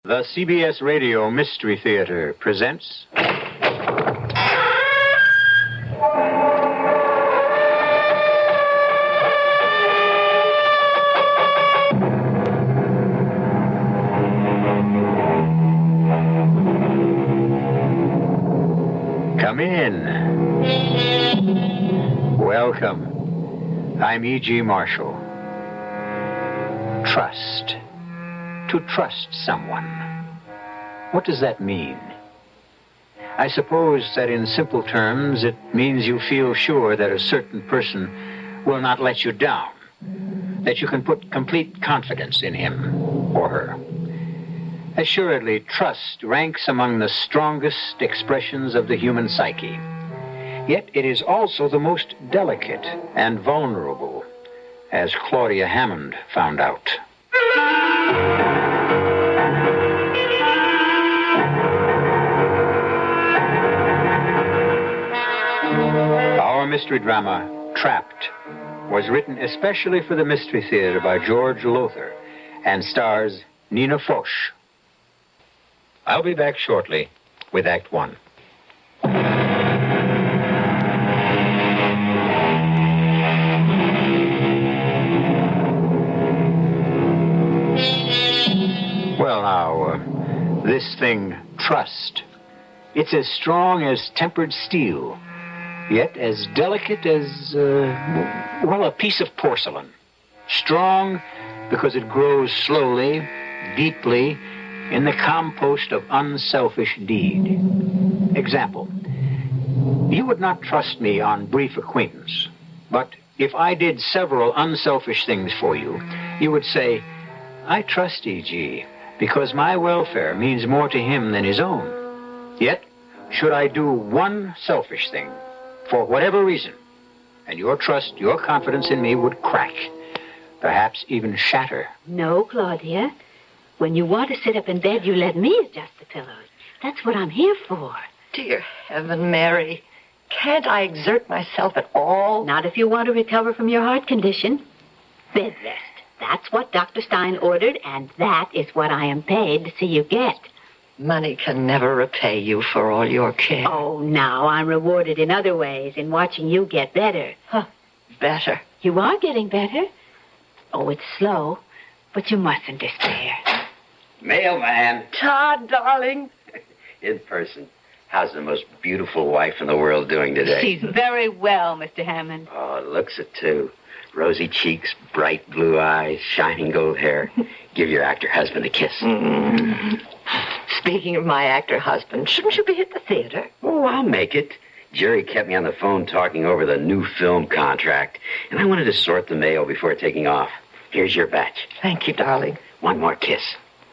The CBS Radio Mystery Theater presents... Come in. Welcome. I'm E.G. Marshall. Trust. To trust someone. What does that mean? I suppose that in simple terms, it means you feel sure that a certain person will not let you down, that you can put complete confidence in him or her. Assuredly, trust ranks among the strongest expressions of the human psyche. Yet it is also the most delicate and vulnerable, as Claudia Hammond found out. Our mystery drama, Trapped, was written especially for the Mystery Theater by George Lothar and stars Nina Foch. I'll be back shortly with Act One. Well, now, this thing, trust, it's as strong as tempered steel, yet as delicate as, a piece of porcelain. Strong because it grows slowly, deeply, in the compost of unselfish deed. Example, you would not trust me on brief acquaintance, but if I did several unselfish things for you, you would say, I trust E.G., because my welfare means more to him than his own. Yet, should I do one selfish thing, for whatever reason, and your trust, your confidence in me would crack, perhaps even shatter. No, Claudia. When you want to sit up in bed, you let me adjust the pillows. That's what I'm here for. Dear heaven, Mary, can't I exert myself at all? Not if you want to recover from your heart condition. Bed rest. That's what Dr. Stein ordered, and that is what I am paid to see you get. Money can never repay you for all your care. Oh, now, I'm rewarded in other ways, in watching you get better. Huh, better. You are getting better. Oh, it's slow, but you mustn't despair. Mailman. Todd, darling. In person. How's the most beautiful wife in the world doing today? She's very well, Mr. Hammond. Oh, looks it, too. Rosy cheeks, bright blue eyes, shining gold hair. Give your actor husband a kiss. Mm. Speaking of my actor husband, shouldn't you be at the theater? Oh, I'll make it. Jerry kept me on the phone talking over the new film contract, and I wanted to sort the mail before taking off. Here's your batch. Thank you, darling. One more kiss.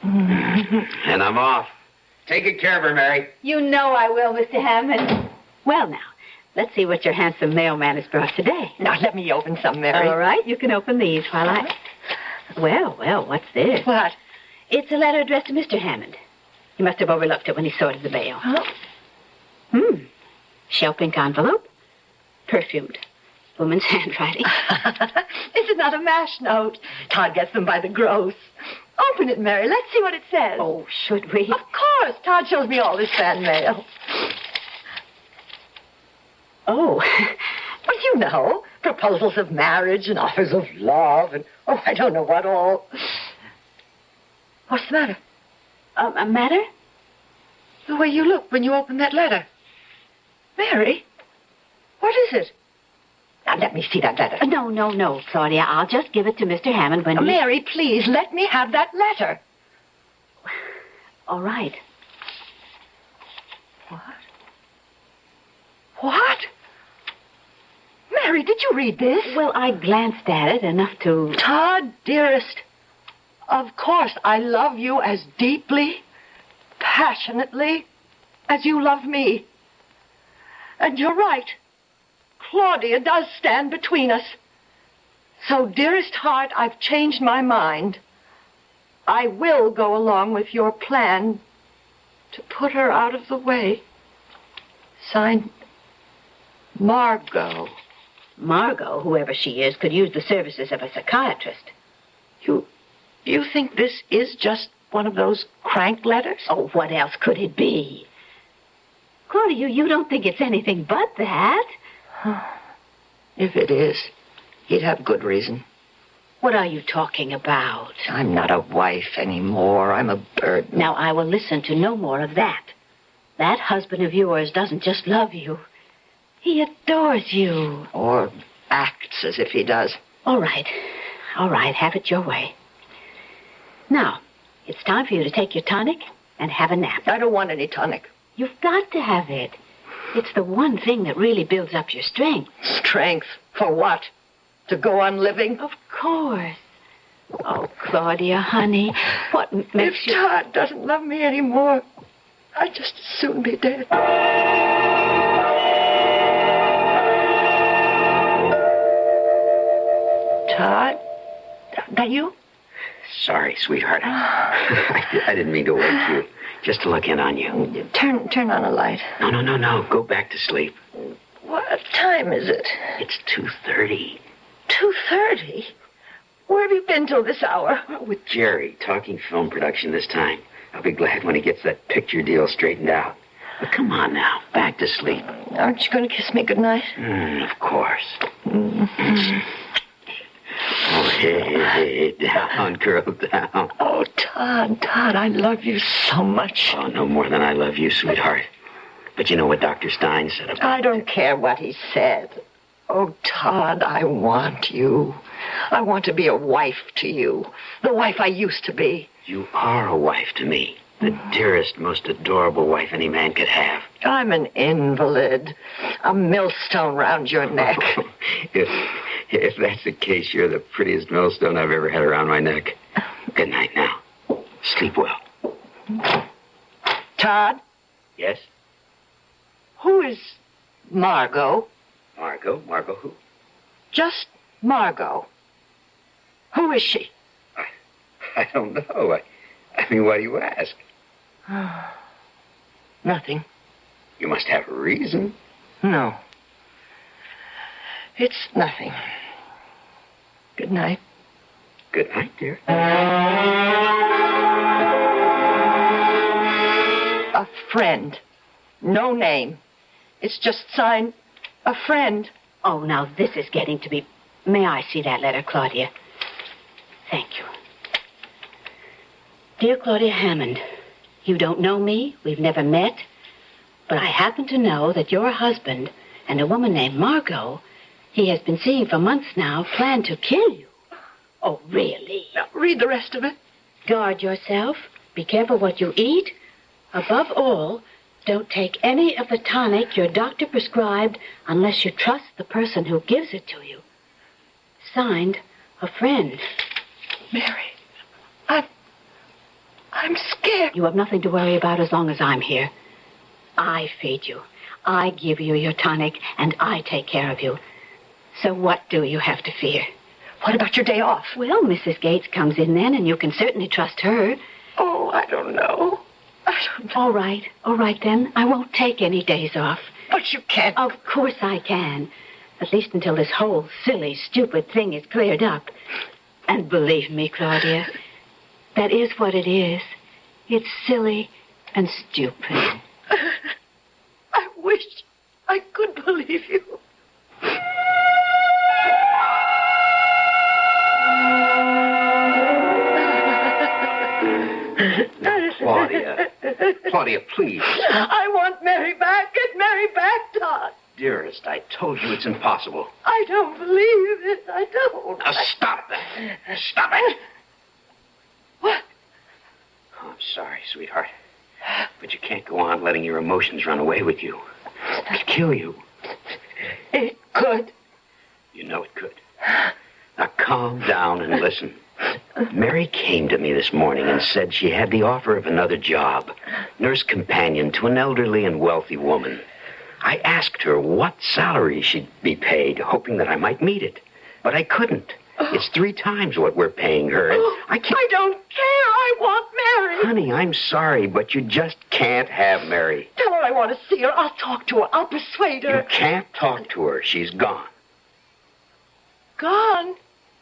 And I'm off. Take good care of her, Mary. You know I will, Mr. Hammond. Well, now, let's see what your handsome mailman has brought today. Now, let me open some, Mary. All right, you can open these while I... Well, what's this? What? It's a letter addressed to Mr. Hammond. He must have overlooked it when he sorted the mail. Huh? Shell pink envelope. Perfumed. Woman's handwriting. This is not a mash note. Todd gets them by the gross. Open it, Mary. Let's see what it says. Oh, should we? Of course. Todd shows me all his fan mail. Oh. Well, you know, proposals of marriage and offers of love and, I don't know what all. What's the matter? A matter? The way you look when you open that letter. Mary, what is it? Now, let me see that letter. No, Claudia. I'll just give it to Mr. Hammond when Mary, please, let me have that letter. All right. What? Mary, did you read this? Well, I glanced at it enough to... Todd, dearest, of course I love you as deeply, passionately as you love me. And you're right. Claudia does stand between us. So, dearest heart, I've changed my mind. I will go along with your plan to put her out of the way. Signed, Margot. Margot, whoever she is, could use the services of a psychiatrist. You think this is just One of those crank letters? Oh, what else could it be? Claudia, you don't think it's anything but that? If it is, he'd have good reason. What are you talking about? I'm not a wife anymore. I'm a burden. Now, I will listen to no more of that. That husband of yours doesn't just love you. He adores you. Or acts as if he does. All right. Have it your way. Now, it's time for you to take your tonic and have a nap. I don't want any tonic. You've got to have it. It's the one thing that really builds up your strength. Strength? For what? To go on living? Of course. Oh, Claudia, honey, what makes If you... Todd doesn't love me anymore, I'd just as soon be dead. Todd? That you? Sorry, sweetheart. I didn't mean to wake you. Just to look in on you. Turn on a light. No. Go back to sleep. What time is it? It's 2:30. 2:30? Where have you been till this hour? With Jerry, talking film production this time. I'll be glad when he gets that picture deal straightened out. But come on now, back to sleep. Aren't you going to kiss me goodnight? Of course. Oh, hey, down, girl, down. Oh, Todd, I love you so much. Oh, no more than I love you, sweetheart. But you know what Dr. Stein said about I don't care what he said. Oh, Todd, I want you. I want to be a wife to you. The wife I used to be. You are a wife to me. The dearest, most adorable wife any man could have. I'm an invalid. A millstone round your neck. If that's the case, you're the prettiest millstone I've ever had around my neck. Good night now. Sleep well. Todd? Yes? Who is Margot? Margot? Margot who? Just Margot. Who is she? I don't know. I mean, why do you ask? Nothing. You must have a reason. No. It's nothing. Good night. Good night, dear. A friend. No name. It's just signed a friend. Oh, now this is getting to be... May I see that letter, Claudia? Thank you. Dear Claudia Hammond, you don't know me. We've never met. But I happen to know that your husband and a woman named Margot, he has been seeing for months now, plan to kill you. Oh, really? Now, read the rest of it. Guard yourself. Be careful what you eat. Above all, don't take any of the tonic your doctor prescribed unless you trust the person who gives it to you. Signed, a friend. Mary, I'm scared. You have nothing to worry about as long as I'm here. I feed you. I give you your tonic, and I take care of you. So what do you have to fear? What about your day off? Well, Mrs. Gates comes in then, and you can certainly trust her. Oh, I don't know. All right then. I won't take any days off. But you can't. Of course I can. At least until this whole silly, stupid thing is cleared up. And believe me, Claudia, that is what it is. It's silly and stupid. I wish I could believe you. Claudia, please. I want Mary back. Get Mary back, Todd. Dearest, I told you it's impossible. I don't believe it. I don't. Now, stop that. Stop it. What? Oh, I'm sorry, sweetheart. But you can't go on letting your emotions run away with you. It'll kill you. It could. You know it could. Now, calm down and listen. Mary came to me this morning and said she had the offer of another job, nurse companion to an elderly and wealthy woman. I asked her what salary she'd be paid, hoping that I might meet it. But I couldn't. It's 3 times what we're paying her. And I can't... I don't care. I want Mary. Honey, I'm sorry, but you just can't have Mary. Tell her I want to see her. I'll talk to her. I'll persuade her. You can't talk to her. She's gone. Gone?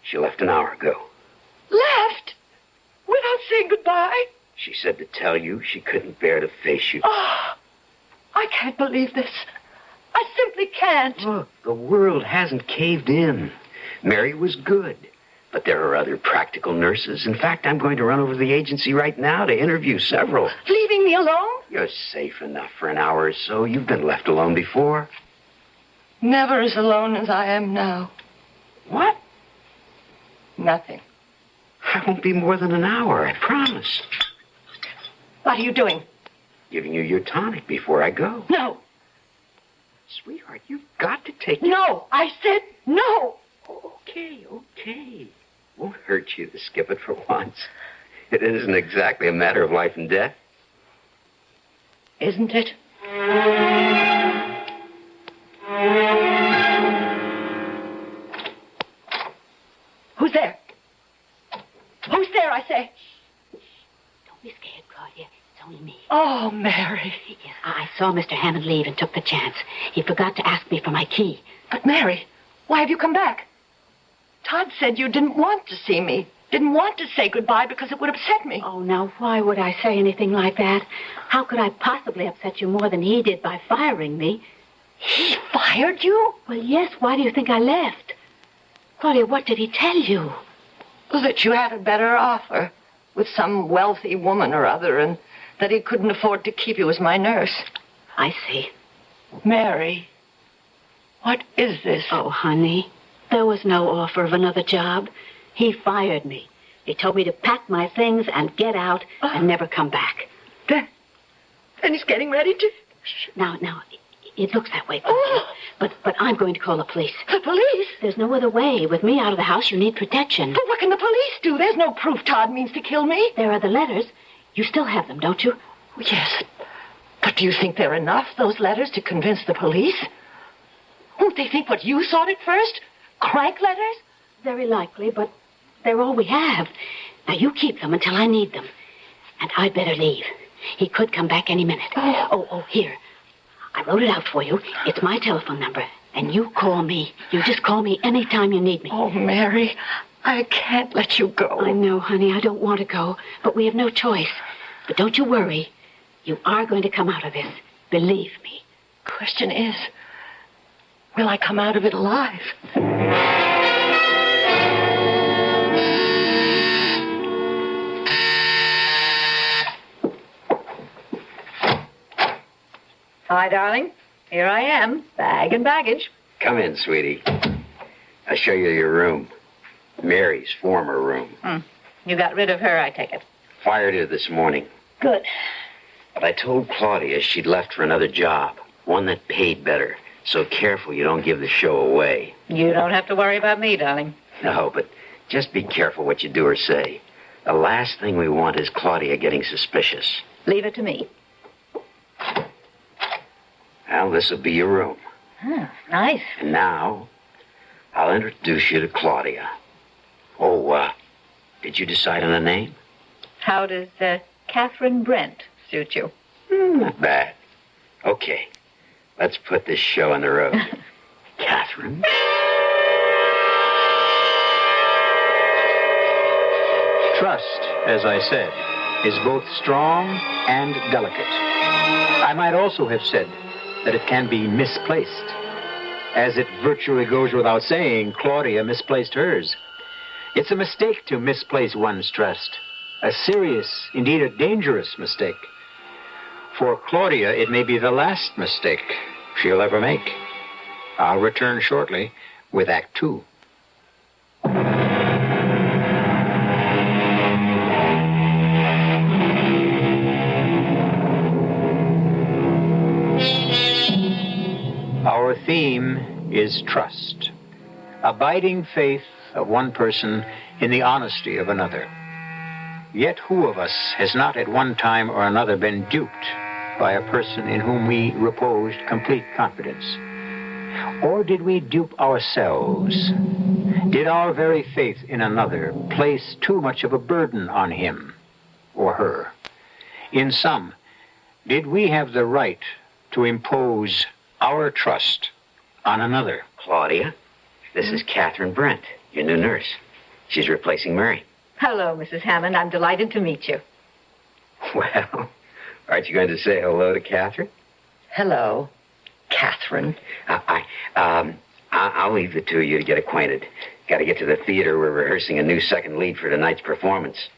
She left an hour ago. Left? Without saying goodbye? She said to tell you she couldn't bear to face you. Oh, I can't believe this. I simply can't. Look, the world hasn't caved in. Mary was good. But there are other practical nurses. In fact, I'm going to run over to the agency right now to interview several. Leaving me alone? You're safe enough for an hour or so. You've been left alone before. Never as alone as I am now. What? Nothing. I won't be more than an hour, I promise. What are you doing? Giving you your tonic before I go. No. Sweetheart, you've got to take it. No, I said no. Okay. Won't hurt you to skip it for once. It isn't exactly a matter of life and death. Isn't it? Who's there? Who's there, I say? Don't be scared, Claudia. It's only me. Oh, Mary. Yes, I saw Mr. Hammond leave and took the chance. He forgot to ask me for my key. But, Mary, why have you come back? Todd said you didn't want to see me. Didn't want to say goodbye because it would upset me. Oh, now, why would I say anything like that? How could I possibly upset you more than he did by firing me? He fired you? Well, yes. Why do you think I left? Claudia, what did he tell you? Well, that you had a better offer with some wealthy woman or other and that he couldn't afford to keep you as my nurse. I see. Mary, what is this? Oh, honey, there was no offer of another job. He fired me. He told me to pack my things and get out and never come back. Then he's getting ready to... Now, it looks that way, Claudia. But I'm going to call the police. The police? There's no other way. With me out of the house, you need protection. But what can the police do? There's no proof Todd means to kill me. There are the letters. You still have them, don't you? Yes. But do you think they're enough, those letters, to convince the police? Won't they think what you thought at first? Crank letters? Very likely, but they're all we have. Now, you keep them until I need them. And I'd better leave. He could come back any minute. Oh, here. I wrote it out for you. It's my telephone number. And you call me. You just call me any time you need me. Oh, Mary, I can't let you go. I know, honey. I don't want to go. But we have no choice. But don't you worry. You are going to come out of this. Believe me. Question is, will I come out of it alive? Hi, darling. Here I am, bag and baggage. Come in, sweetie. I'll show you your room. Mary's former room. You got rid of her, I take it. Fired her this morning. Good. But I told Claudia she'd left for another job. One that paid better. So careful you don't give the show away. You don't have to worry about me, darling. No, but just be careful what you do or say. The last thing we want is Claudia getting suspicious. Leave it to me. Well, this'll be your room. Nice. And now, I'll introduce you to Claudia. Oh, did you decide on a name? How does Catherine Brent suit you? Not bad. Okay, let's put this show on the road. Catherine? Trust, as I said, is both strong and delicate. I might also have said that it can be misplaced. As it virtually goes without saying, Claudia misplaced hers. It's a mistake to misplace one's trust. A serious, indeed a dangerous mistake. For Claudia, it may be the last mistake she'll ever make. I'll return shortly with Act 2. Our theme is trust. Abiding faith of one person in the honesty of another. Yet who of us has not at one time or another been duped by a person in whom we reposed complete confidence? Or did we dupe ourselves? Did our very faith in another place too much of a burden on him or her? In sum, did we have the right to impose our trust on another? Claudia, this is Catherine Brent, your new nurse. She's replacing Mary. Hello, Mrs. Hammond. I'm delighted to meet you. Well, aren't you going to say hello to Catherine? Hello, Catherine. I'll leave the two of you to get acquainted. Got to get to the theater. We're rehearsing a new second lead for tonight's performance.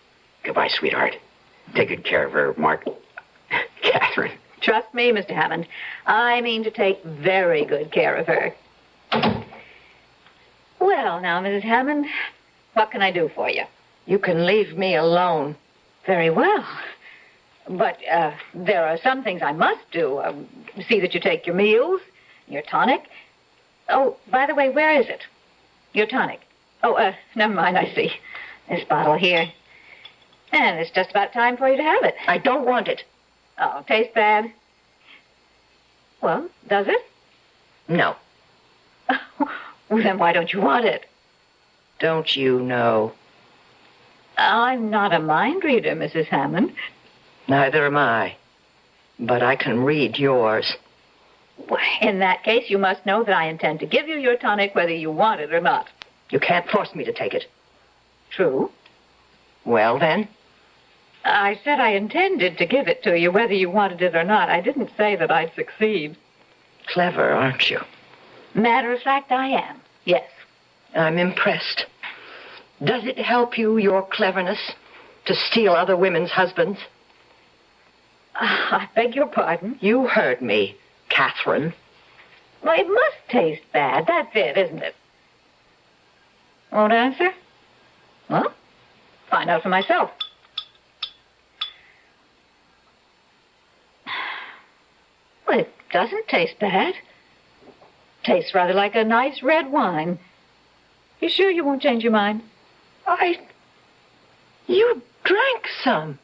Goodbye, sweetheart. Take good care of her, Mark. Catherine. Trust me, Mr. Hammond. I mean to take very good care of her. Well, now, Mrs. Hammond, what can I do for you? You can leave me alone. Very well. But there are some things I must do. See that you take your meals, your tonic. Oh, by the way, where is it? Your tonic. Oh, never mind, I see. This bottle here. And it's just about time for you to have it. I don't want it. Oh, tastes bad? Well, does it? No. Well, then why don't you want it? Don't you know? I'm not a mind reader, Mrs. Hammond. Neither am I. But I can read yours. Well, in that case, you must know that I intend to give you your tonic whether you want it or not. You can't force me to take it. True. Well, then? I said I intended to give it to you whether you wanted it or not. I didn't say that I'd succeed. Clever, aren't you? Matter of fact, I am. Yes. I'm impressed. Does it help you, your cleverness, to steal other women's husbands? I beg your pardon? You heard me, Catherine. Well, it must taste bad. That's it, isn't it? Won't answer? Well, find out for myself. Well, it doesn't taste bad. Tastes rather like a nice red wine. You sure you won't change your mind? You drank some.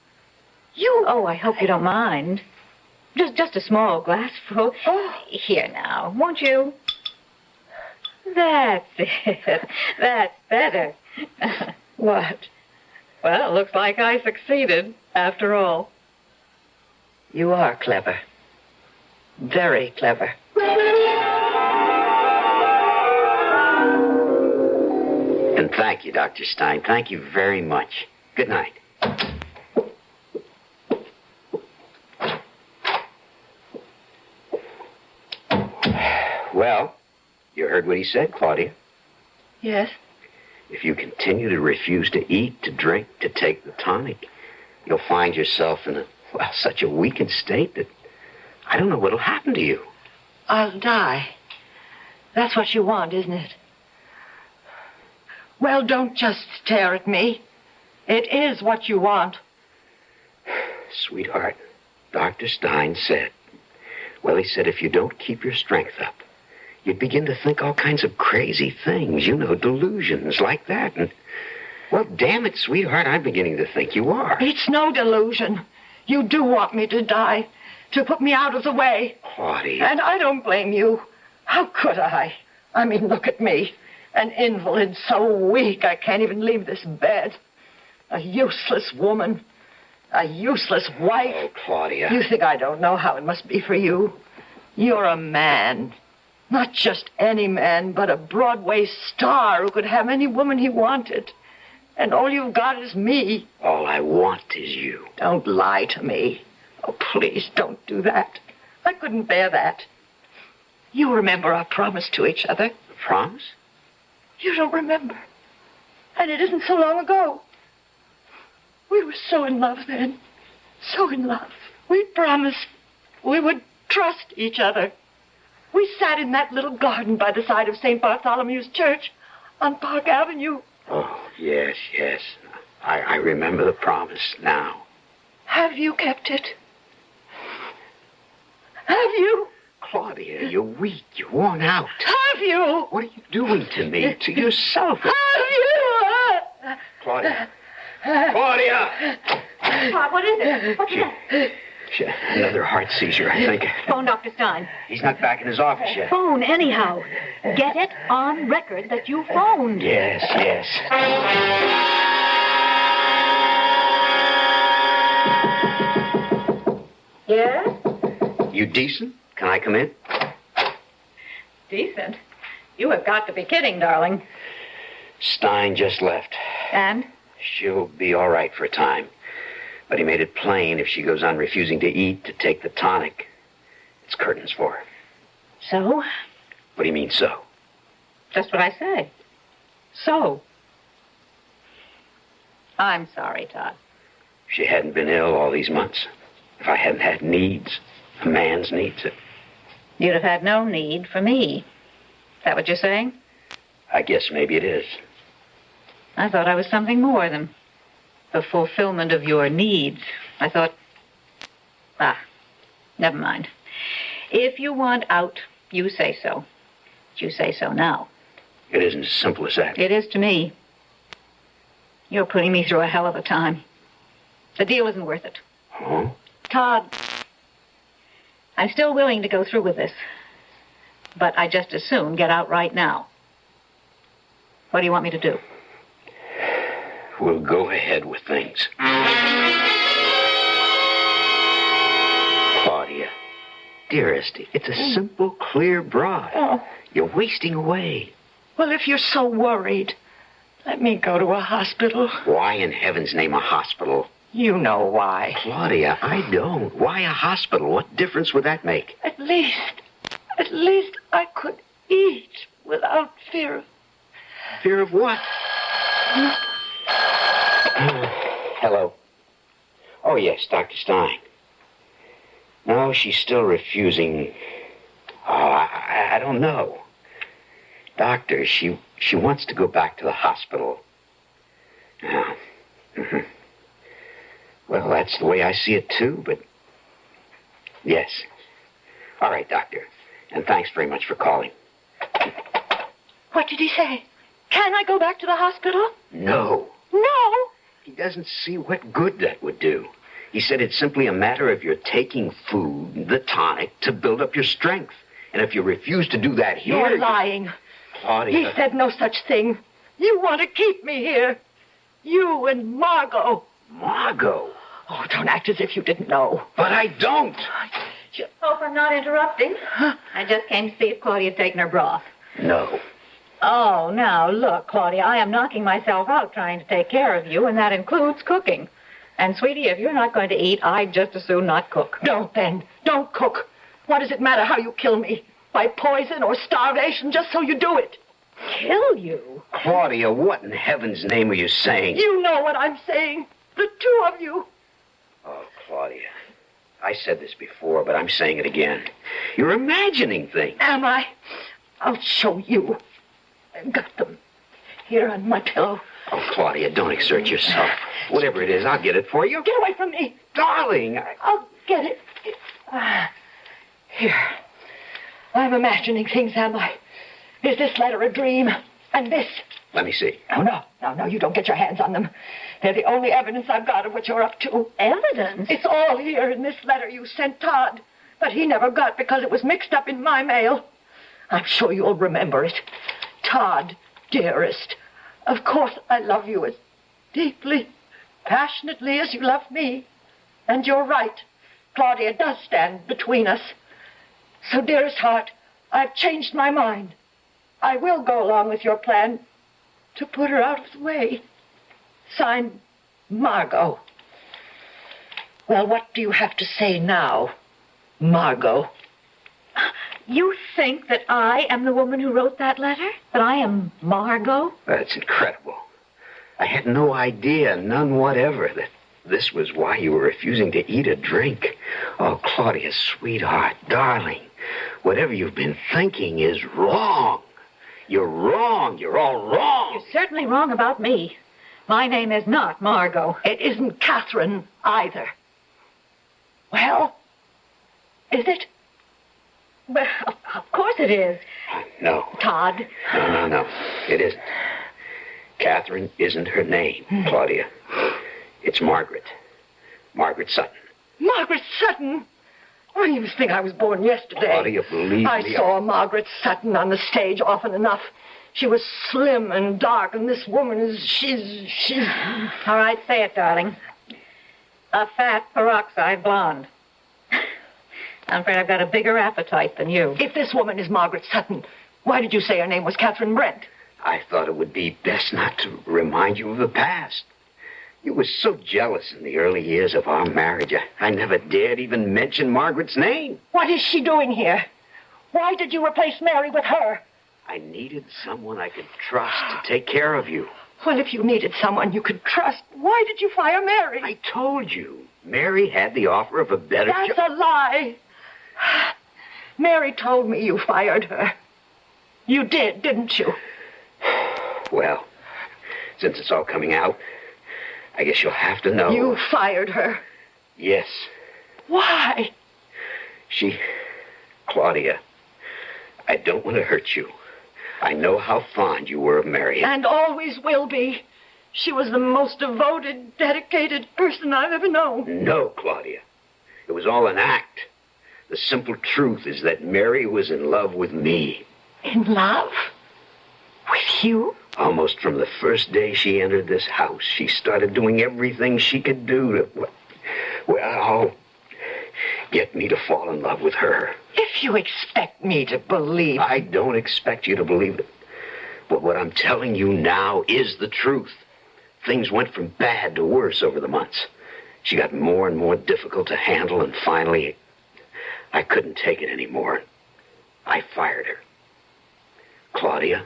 Oh, I hope you don't mind. Just a small glassful. Oh. Here now, won't you? That's it. That's better. What? Well, it looks like I succeeded, after all. You are clever. Very clever. And thank you, Dr. Stein. Thank you very much. Good night. Well, you heard what he said, Claudia. Yes? If you continue to refuse to eat, to drink, to take the tonic, you'll find yourself in such a weakened state that I don't know what'll happen to you. I'll die. That's what you want, isn't it? Well, don't just stare at me. It is what you want. Sweetheart, Dr. Stein said, he said if you don't keep your strength up, you'd begin to think all kinds of crazy things, delusions like that. And, well, damn it, sweetheart, I'm beginning to think you are. It's no delusion. You do want me to die, to put me out of the way. Claudia. And I don't blame you. How could I? I mean, look at me. An invalid, so weak I can't even leave this bed. A useless woman. A useless wife. Oh, Claudia. You think I don't know how it must be for you? You're a man. Not just any man, but a Broadway star who could have any woman he wanted. And all you've got is me. All I want is you. Don't lie to me. Oh, please, don't do that. I couldn't bear that. You remember our promise to each other. Promise? You don't remember. And it isn't so long ago. We were so in love then. So in love. We promised we would trust each other. We sat in that little garden by the side of St. Bartholomew's Church on Park Avenue. Oh, yes. I remember the promise now. Have you kept it? Have you? Claudia, you're weak. You're worn out. Have you? What are you doing to me? To yourself? Have you? Claudia. Claudia! Pop, what is it? What's that? Another heart seizure, I think. Phone Dr. Stein. He's not back in his office yet. Phone anyhow. Get it on record that you phoned. Yes. Yes? You decent? Can I come in? Decent? You have got to be kidding, darling. Stein just left. And? She'll be all right for a time. But he made it plain if she goes on refusing to eat, to take the tonic, it's curtains for her. So? What do you mean, so? Just what I say. So. I'm sorry, Todd. If she hadn't been ill all these months, if I hadn't had needs, a man's needs, You'd have had no need for me. Is that what you're saying? I guess maybe it is. I thought I was something more than the fulfillment of your needs. I thought... never mind. If you want out, you say so. You say so now. It isn't as simple as that. It is to me. You're putting me through a hell of a time. The deal isn't worth it. Oh? Todd, I'm still willing to go through with this. But I just as soon get out right now. What do you want me to do? We'll go ahead with things. Claudia, dearest, it's a simple, clear broth. Oh. You're wasting away. Well, if you're so worried, let me go to a hospital. Why in heaven's name a hospital? You know why. Claudia, I don't. Why a hospital? What difference would that make? At least I could eat without fear. Fear of what? Hello. Oh, yes, Dr. Stein. No, she's still refusing. Oh, I don't know. Doctor, she wants to go back to the hospital. Oh. Mm-hmm. Well, that's the way I see it, too, but... Yes. All right, Doctor. And thanks very much for calling. What did he say? Can I go back to the hospital? No. No? He doesn't see what good that would do. He said it's simply a matter of your taking food, the tonic, to build up your strength. And if you refuse to do that here... You're lying. Claudia... He said no such thing. You want to keep me here. You and Margot. Margot? Oh, don't act as if you didn't know. But I don't. Hope I'm not interrupting. I just came to see if Claudia's taken her broth. No. Oh, now, look, Claudia, I am knocking myself out trying to take care of you, and that includes cooking. And, sweetie, if you're not going to eat, I'd just as soon not cook. Don't, then. Don't cook. What does it matter how you kill me? By poison or starvation, just so you do it. Kill you? Claudia, what in heaven's name are you saying? You know what I'm saying. The two of you. Oh, Claudia, I said this before, but I'm saying it again. You're imagining things. Am I? I'll show you. I've got them here on my pillow. Oh, Claudia, don't exert yourself. Whatever it is, I'll get it for you. Get away from me. Darling, I'll get it. Here. I'm imagining things, am I? Is this letter a dream? And this? Let me see. Oh, no, you don't get your hands on them. They're the only evidence I've got of what you're up to. Evidence? It's all here in this letter you sent Todd, but he never got because it was mixed up in my mail. I'm sure you'll remember it. Todd, dearest, of course I love you as deeply, passionately as you love me. And you're right. Claudia does stand between us. So, dearest heart, I've changed my mind. I will go along with your plan to put her out of the way. Signed, Margot. Well, what do you have to say now, Margot? You think that I am the woman who wrote that letter? That I am Margot? That's incredible. I had no idea, none whatever, that this was why you were refusing to eat or drink. Oh, Claudia, sweetheart, darling, whatever you've been thinking is wrong. You're wrong. You're all wrong. You're certainly wrong about me. My name is not Margot. It isn't Catherine either. Well, is it? Well, of course it is. No. Todd. No. It isn't. Catherine isn't her name, Claudia. It's Margaret. Margaret Sutton. Margaret Sutton? Oh, you must think I was born yesterday. Claudia, believe me. I saw Margaret Sutton on the stage often enough. She was slim and dark, and this woman is... She's... All right, say it, darling. A fat peroxide blonde. I'm afraid I've got a bigger appetite than you. If this woman is Margaret Sutton, why did you say her name was Catherine Brent? I thought it would be best not to remind you of the past. You were so jealous in the early years of our marriage. I never dared even mention Margaret's name. What is she doing here? Why did you replace Mary with her? I needed someone I could trust to take care of you. Well, if you needed someone you could trust, why did you fire Mary? I told you. Mary had the offer of a better job. That's a lie. Mary told me you fired her. You did, didn't you? Well, since it's all coming out, I guess you'll have to know. You fired her. Yes. Why? Claudia, I don't want to hurt you. I know how fond you were of Mary. And always will be. She was the most devoted, dedicated person I've ever known. No, Claudia. It was all an act. The simple truth is that Mary was in love with me. In love? With you? Almost from the first day she entered this house, she started doing everything she could do to, well, get me to fall in love with her. If you expect me to believe... I don't expect you to believe it. But what I'm telling you now is the truth. Things went from bad to worse over the months. She got more and more difficult to handle, and finally, I couldn't take it anymore. I fired her. Claudia,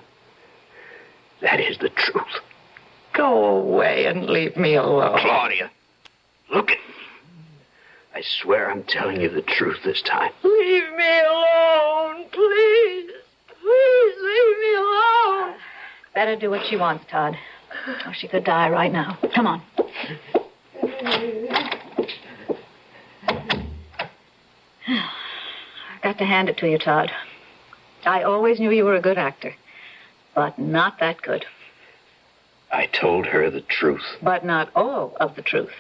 that is the truth. Go away and leave me alone. Claudia, look at me. I swear I'm telling you the truth this time. Leave me alone, please. Please leave me alone. Better do what she wants, Todd. Or she could die right now. Come on. I've got to hand it to you, Todd. I always knew you were a good actor, but not that good. I told her the truth. But not all of the truth.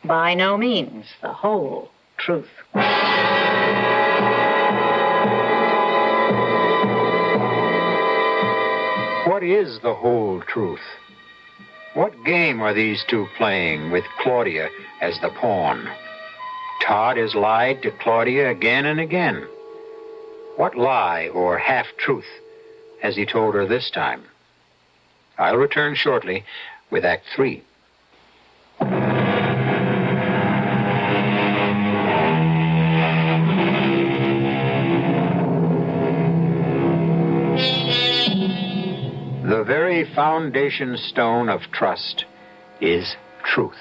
By no means the whole truth. What is the whole truth? What game are these two playing with Claudia as the pawn? Todd has lied to Claudia again and again. What lie or half-truth has he told her this time? I'll return shortly with Act 3. The very foundation stone of trust is truth.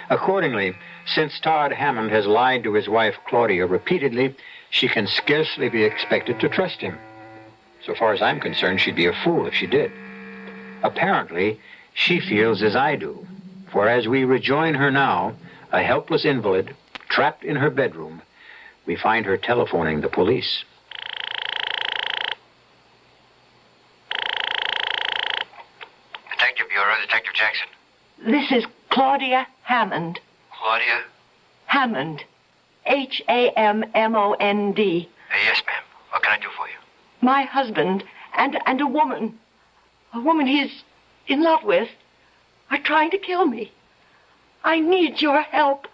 Accordingly, since Todd Hammond has lied to his wife Claudia repeatedly, she can scarcely be expected to trust him. So far as I'm concerned, she'd be a fool if she did. Apparently, she feels as I do, for as we rejoin her now, a helpless invalid, trapped in her bedroom, we find her telephoning the police. Detective Bureau, Detective Jackson. This is Claudia Hammond. Claudia? Hammond. Hammond. Yes, ma'am. What can I do for you? My husband and a woman he's in love with, are trying to kill me. I need your help.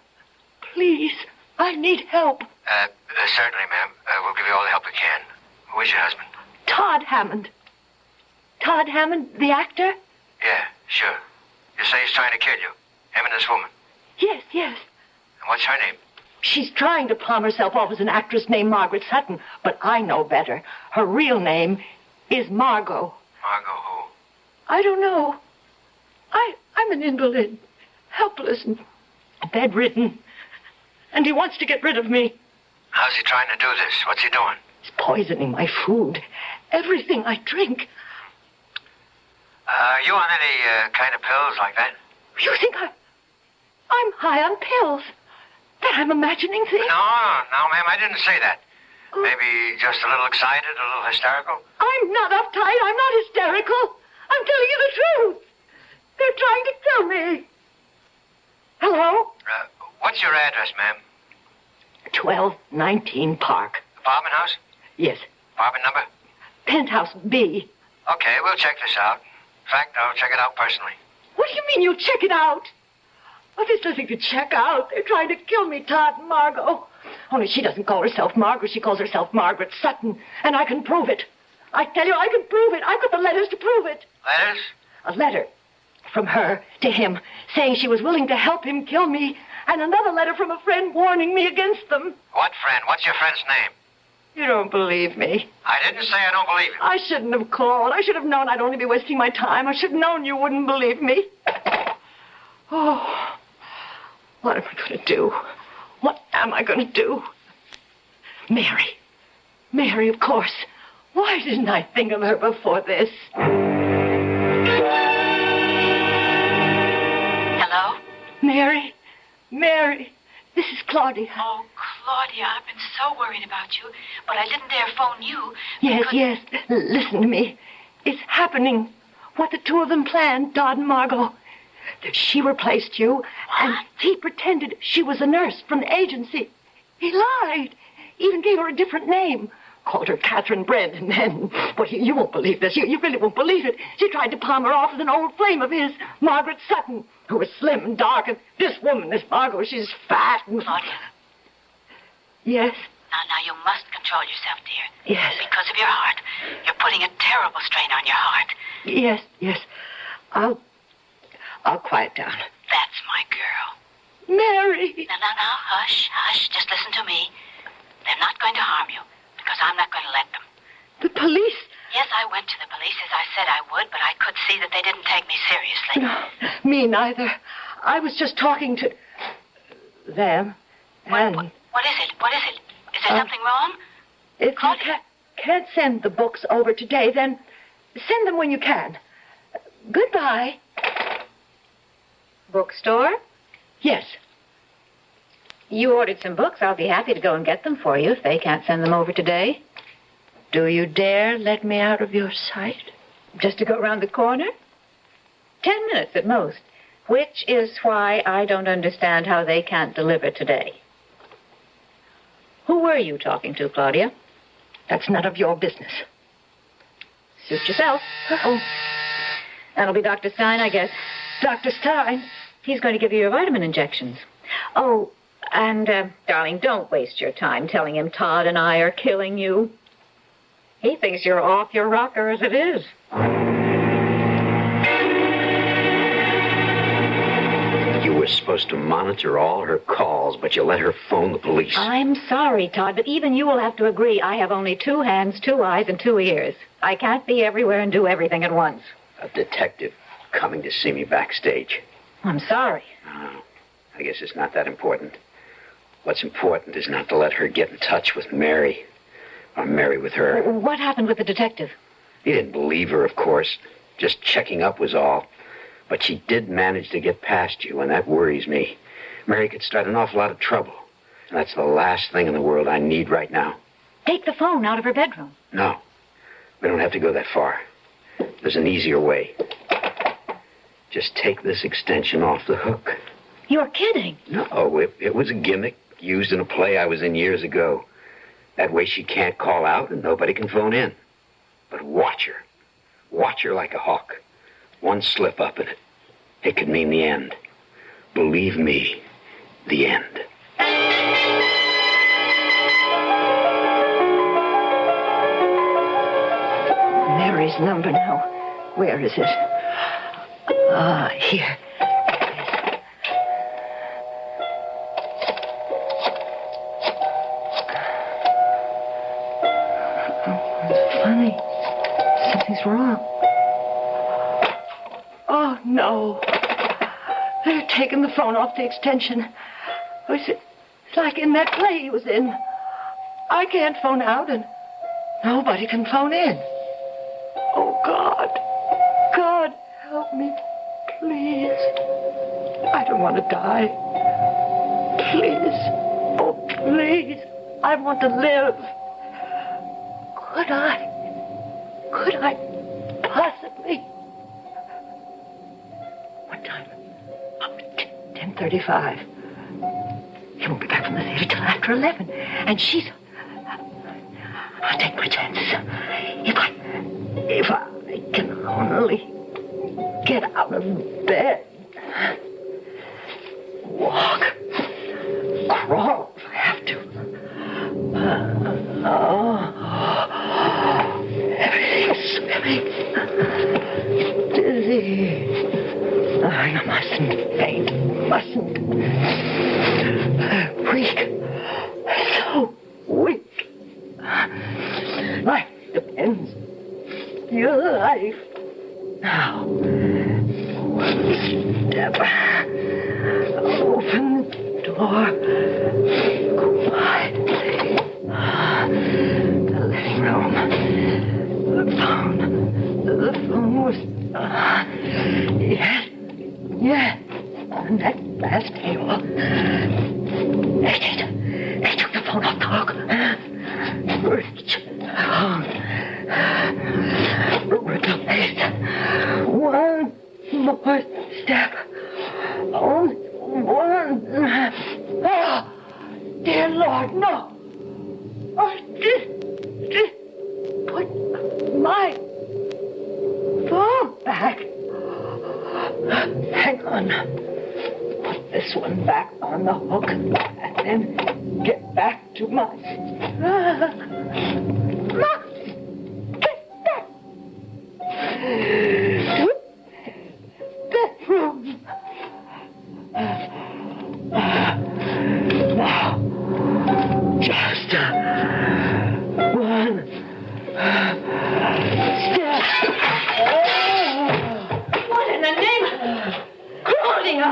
Please, I need help. Certainly, ma'am. We'll give you all the help we can. Who is your husband? Todd Hammond. Todd Hammond, the actor? Yeah, sure. You say he's trying to kill you. Him and this woman. Yes. And what's her name? She's trying to palm herself off as an actress named Margaret Sutton, but I know better. Her real name is Margot. Margot who? I don't know. I'm an invalid, helpless and bedridden, and he wants to get rid of me. How's he trying to do this? What's he doing? He's poisoning my food, everything I drink. Are you on any kind of pills like that? You think I'm high on pills? That I'm imagining things? No, ma'am, I didn't say that. Maybe just a little excited, a little hysterical? I'm not uptight. I'm not hysterical. I'm telling you the truth. They're trying to kill me. Hello? What's your address, ma'am? 1219 Park. Apartment house? Yes. Apartment number? Penthouse B. Okay, we'll check this out. In fact, I'll check it out personally. What do you mean you'll check it out? Oh, there's nothing to check out. They're trying to kill me, Todd and Margot. Only she doesn't call herself Margaret. She calls herself Margaret Sutton. And I can prove it. I tell you, I can prove it. I've got the letters to prove it. Letters? A letter from her to him, saying she was willing to help him kill me, and another letter from a friend warning me against them. What friend? What's your friend's name? You don't believe me. I didn't say I don't believe you. I shouldn't have called. I should have known I'd only be wasting my time. I should have known you wouldn't believe me. Oh, what am I going to do? What am I going to do? Mary. Mary, of course. Why didn't I think of her before this? Hello? Mary. Mary. This is Claudia. Oh, Claudia, I've been so worried about you, but I didn't dare phone you. Yes. Listen to me. It's happening. What the two of them planned, Todd and Margot. That she replaced you, and he pretended she was a nurse from the agency. He lied. Even gave her a different name. Called her Catherine Brent, and then... Well, you won't believe this. You really won't believe it. She tried to palm her off with an old flame of his, Margaret Sutton, who was slim and dark, and this woman, this Margot, she's fat and... Claudia. Yes? Now, you must control yourself, dear. Yes. Because of your heart. You're putting a terrible strain on your heart. Yes. I'll quiet down. That's my girl. Mary! Now, hush. Just listen to me. They're not going to harm you, because I'm not going to let them. The police? Yes, I went to the police as I said I would, but I could see that they didn't take me seriously. No, me neither. I was just talking to them. And What is it? Is there something wrong? if you can't send the books over today, then send them when you can. Goodbye. Bookstore? Yes. You ordered some books. I'll be happy to go and get them for you if they can't send them over today. Do you dare let me out of your sight? Just to go around the corner? 10 minutes at most. Which is why I don't understand how they can't deliver today. Who were you talking to, Claudia? That's none of your business. Suit yourself. Oh, That'll be Dr. Stein, I guess. Dr. Stein. He's going to give you your vitamin injections. Oh, and, darling, don't waste your time telling him Todd and I are killing you. He thinks you're off your rocker as it is. You were supposed to monitor all her calls, but you let her phone the police. I'm sorry, Todd, but even you will have to agree I have only 2 hands, 2 eyes, and 2 ears. I can't be everywhere and do everything at once. A detective coming to see me backstage. I'm sorry. Oh, I guess it's not that important. What's important is not to let her get in touch with Mary, or Mary with her. What happened with the detective? He didn't believe her, of course. Just checking up was all. But she did manage to get past you, and that worries me. Mary could start an awful lot of trouble. And that's the last thing in the world I need right now. Take the phone out of her bedroom. No. We don't have to go that far. There's an easier way. Just take this extension off the hook. You're kidding. No, it was a gimmick used in a play I was in years ago. That way she can't call out and nobody can phone in. But watch her. Watch her like a hawk. One slip up in it. It could mean the end. Believe me, the end. Mary's number now. Where is it? Here. Funny. Something's wrong. Oh, no. They've taken the phone off the extension. It's like in that play he was in. I can't phone out, and nobody can phone in. Oh, God. God, help me. Please. I don't want to die. Please. Oh, please. I want to live. Could I possibly... What time? 10:35. He won't be back from the theater till after 11. And she's... I'll take my chances. If I can only get out of bed. Walk. Crawl if I have to. Everything's swimming. Dizzy. Mustn't. Weak. So weak. Life depends. Your life. Now, one step. Open the door. Quietly. The living room. The phone. The phone was... Yes. On that last table. He took the phone off the hook. Reach. Replace. One more step. Only one. Oh, dear Lord, no. Oh, put my phone back. Hang on. Put this one back on the hook and then get back to my... Get back to bedroom. Now, just one step. What in the name of... Claudia!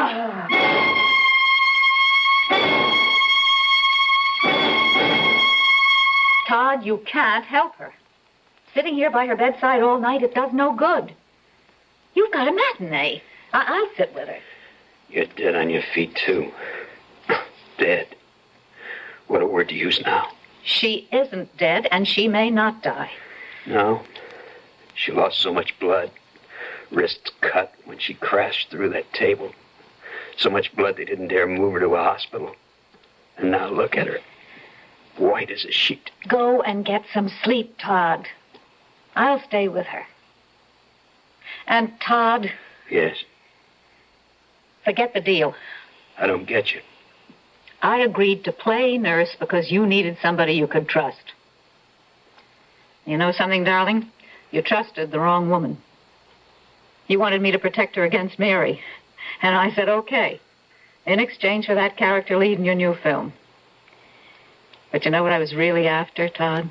Todd, you can't help her. Sitting here by her bedside all night, it does no good. You've got a matinee. I'll sit with her. You're dead on your feet, too. Dead. What a word to use now. She isn't dead, and she may not die. No. She lost so much blood. Wrists cut when she crashed through that table. So much blood they didn't dare move her to a hospital. And now look at her. White as a sheet. Go and get some sleep, Todd. I'll stay with her. And, Todd... Yes? Forget the deal. I don't get you. I agreed to play nurse because you needed somebody you could trust. You know something, darling? You trusted the wrong woman. You wanted me to protect her against Mary. And I said, okay, in exchange for that character lead in your new film. But you know what I was really after, Todd?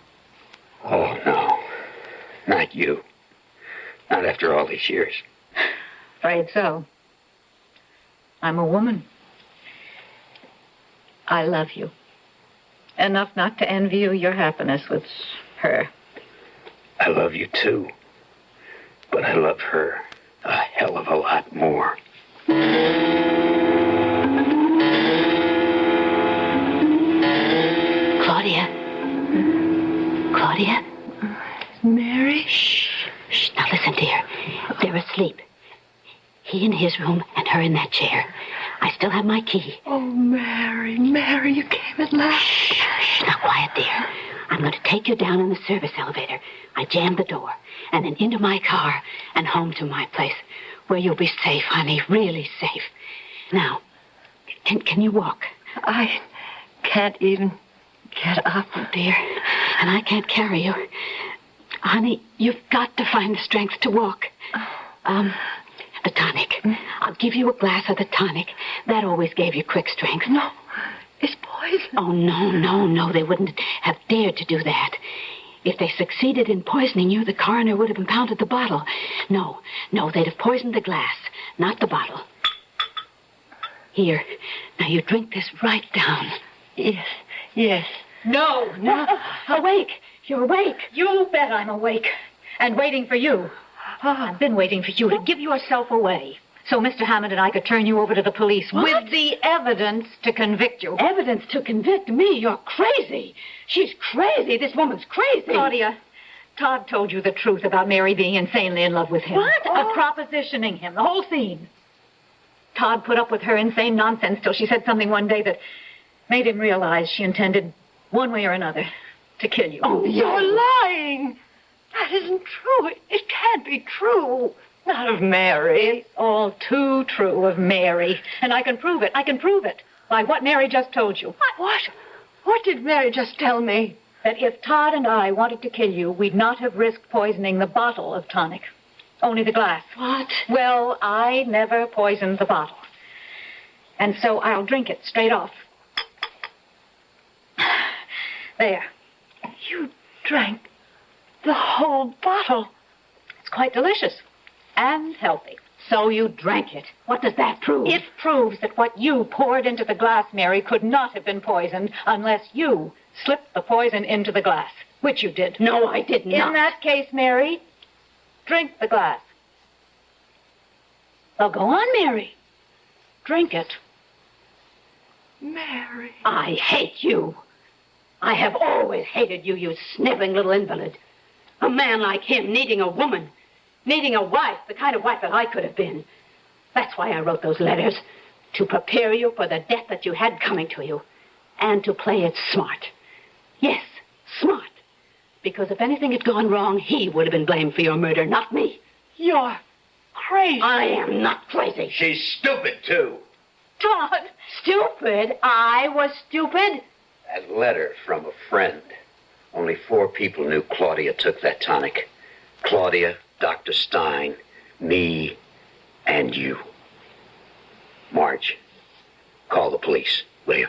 Oh, no. Not you. Not after all these years. Afraid so. I'm a woman. I love you. Enough not to envy you your happiness with her. I love you, too. But I love her a hell of a lot more. Claudia? Claudia? Mary? Shh. Now listen, dear. They're asleep. He in his room and her in that chair. I still have my key. Oh, Mary, you came at last. Shh. Now quiet, dear. I'm going to take you down in the service elevator. I jammed the door, and then into my car and home to my place, where you'll be safe, honey, really safe. Now, can you walk? I can't even get up. Oh, dear, and I can't carry you. Honey, you've got to find the strength to walk. The tonic. I'll give you a glass of the tonic. That always gave you quick strength. No, it's poison. Oh, no. They wouldn't have dared to do that. If they succeeded in poisoning you, the coroner would have impounded the bottle. No, they'd have poisoned the glass, not the bottle. Here, now you drink this right down. Yes. No. Awake. You're awake. You bet I'm awake. And waiting for you. I've been waiting for you to give yourself away. So Mr. Hammond and I could turn you over to the police with the evidence to convict you. Evidence to convict me? You're crazy. She's crazy. This woman's crazy. Claudia, Todd told you the truth about Mary being insanely in love with him. What? Propositioning him, the whole scene. Todd put up with her insane nonsense till she said something one day that made him realize she intended, one way or another, to kill you. Oh, you're lying. That isn't true. It can't be true. Not of Mary. It's all too true of Mary. And I can prove it. By what Mary just told you. What? What did Mary just tell me? That if Todd and I wanted to kill you, we'd not have risked poisoning the bottle of tonic. Only the glass. What? Well, I never poisoned the bottle. And so I'll drink it straight off. There. You drank the whole bottle. It's quite delicious and healthy. So you drank it. What does that prove? It proves that what you poured into the glass, Mary, could not have been poisoned unless you slipped the poison into the glass, which you did. No, I did not. In that case, Mary, drink the glass. Well, go on, Mary. Drink it. Mary. I hate you. I have always hated you, you sniveling little invalid. A man like him needing a woman, needing a wife, the kind of wife that I could have been. That's why I wrote those letters, to prepare you for the death that you had coming to you, and to play it smart. Yes, smart. Because if anything had gone wrong, he would have been blamed for your murder, not me. You're crazy. I am not crazy. She's stupid, too. Todd. Stupid? I was stupid? That letter from a friend. Only 4 people knew Claudia took that tonic. Claudia, Dr. Stein, me, and you. Marge, call the police, will you?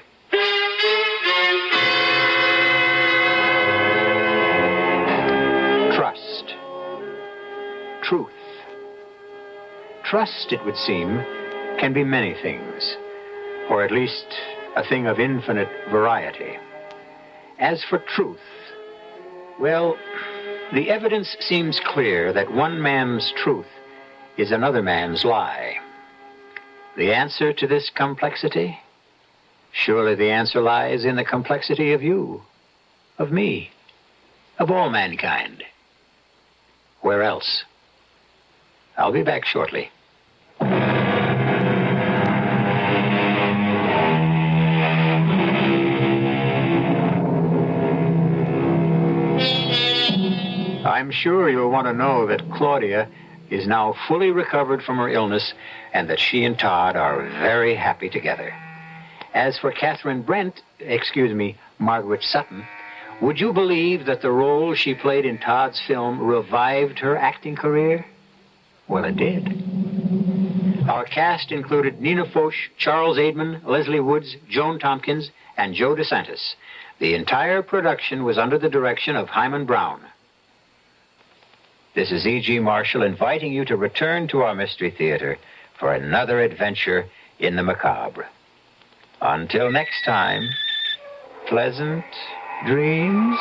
Trust. Truth. Trust, it would seem, can be many things, or at least a thing of infinite variety. As for truth, well, the evidence seems clear that one man's truth is another man's lie. The answer to this complexity? Surely the answer lies in the complexity of you, of me, of all mankind. Where else? I'll be back shortly. I'm sure you'll want to know that Claudia is now fully recovered from her illness and that she and Todd are very happy together. As for Margaret Sutton, would you believe that the role she played in Todd's film revived her acting career? Well, it did. Our cast included Nina Foch, Charles Aidman, Leslie Woods, Joan Tompkins, and Joe DeSantis. The entire production was under the direction of Hyman Brown. This is E.G. Marshall inviting you to return to our Mystery Theater for another adventure in the macabre. Until next time, pleasant dreams.